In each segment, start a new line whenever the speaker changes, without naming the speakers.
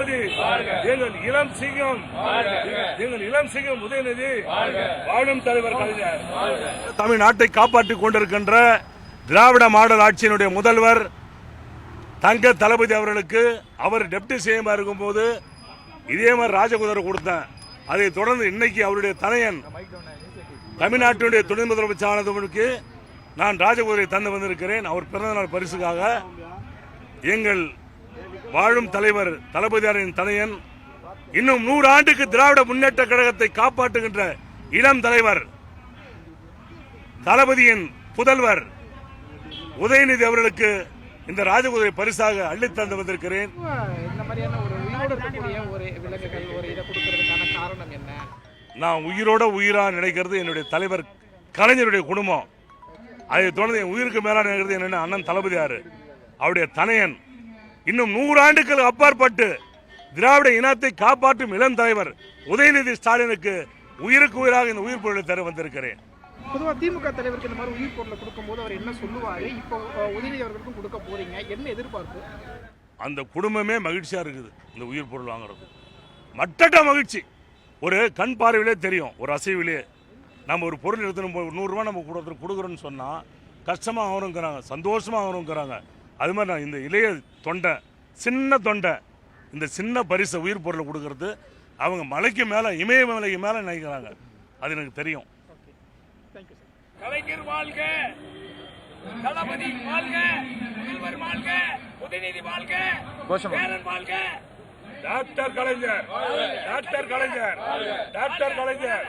தளபதி, எங்கள் இளம் சிங்கம், எங்கள் இளம் சிங்கம் உதயநிதி, வாழும் தலைவர் கலைஞர். தமிழ்நாட்டை காப்பாற்றிக் கொண்டிருக்கின்ற திராவிட மாடல் ஆட்சியினுடைய முதல்வர் தங்க தளபதி அவர்களுக்கு அவர் டெப்டி சிஎம் இருக்கும்போது இதே மாதிரி ராஜகுதிரை கொடுத்தேன். அதை தொடர்ந்து இன்னைக்கு அவருடைய தனையன் தமிழ்நாட்டினுடைய துணை முதலமைச்சருக்கு நான் ராஜகுதிரை தந்து வந்திருக்கிறேன். அவர் பிறந்தநாள் பரிசுக்காக எங்கள் வாழும் தலைவர் தளபதியாரின் தனையன் இன்னும் 100 ஆண்டுக்கு திராவிட முன்னேற்ற கழகத்தை காப்பாற்றுகின்ற இளம் தலைவர் தளபதியின் புதல்வர் உதயநிதி அவர்களுக்கு இந்த ராஜகுதிரை பரிசாக அள்ளி தந்து வந்திருக்கிறேன். நான் உயிரோட உயிரா நினைக்கிறது என்னுடைய தலைவர் கலைஞருடைய குடும்பம். அதை தொடர்ந்து என் உயிருக்கு மேலா நினைக்கிறது என்னென்ன அண்ணன் தளபதியார் அவருடைய தனையன் இன்னும் 100 ஆண்டுகளுக்கு அப்பாற்பட்டு திராவிட இனத்தை காப்பாற்றும் இளம் தலைவர் உதயநிதி ஸ்டாலினுக்கு உயிருக்கு உயிராக இந்த உயிர் பொருளை தர வந்திருக்கிறேன்.
பொதுவாக திமுக தலைவருக்கு இந்த மாதிரி உயிர் பொருளை கொடுக்கும்போது அவர் என்ன சொல்லுவாரு? இப்போ உதயநிதி அவர்களுக்கும் கொடுக்க போறீங்க, என்ன எதிர்பார்ப்பு?
அந்த குடும்பமே மகிழ்ச்சியா இருக்குது. இந்த உயிர் பொருள் வாங்குறது மட்டற்ற மகிழ்ச்சி. ஒரு கண் பார்வையிலே தெரியும், ஒரு அசைவிலே நம்ம ஒரு பொருள் எடுத்துன்னு போய் 100 ரூபா நம்ம கொடுக்குறோன்னு சொன்னா கஷ்டமா அவருங்கிறாங்க, சந்தோஷமா அவருங்கிறாங்க. அது மாதிரி நான் இந்த இளைய தொண்டை, சின்ன தொண்டை, இந்த சின்ன பரிசை உயிர் பொருளை கொடுக்கறது அவங்க மலைக்கு மேல, இமயமலைக்கு மேல நினைக்கிறாங்க. அது எனக்கு தெரியும்.
கலைஞர் வாழ்க, தளபதி வாழ்க, முதல்வர் வாழ்க, உதயநிதி வாழ்க, பேரன் வாழ்க.
டாக்டர் கலைஞர், டாக்டர் கலைஞர், டாக்டர் கலைஞர்,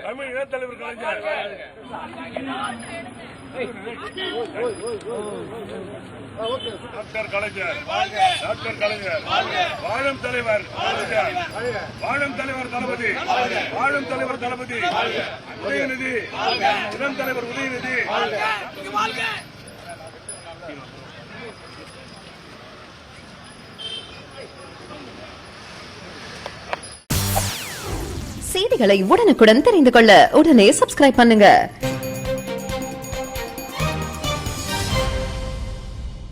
தமிழ் இனத்தலைவர் கலைஞர், டாக்டர் கலைஞர், டாக்டர் கலைஞர், வாழும் தலைவர் கலைஞர், வாழும் தலைவர் தளபதி, வாழும் தலைவர் தளபதி உதயநிதி, இளம் தலைவர் உதயநிதி.
செய்திகளை உடனுக்குடன் தெரிந்து கொள்ள உடனே சப்ஸ்கிரைப் பண்ணுங்க.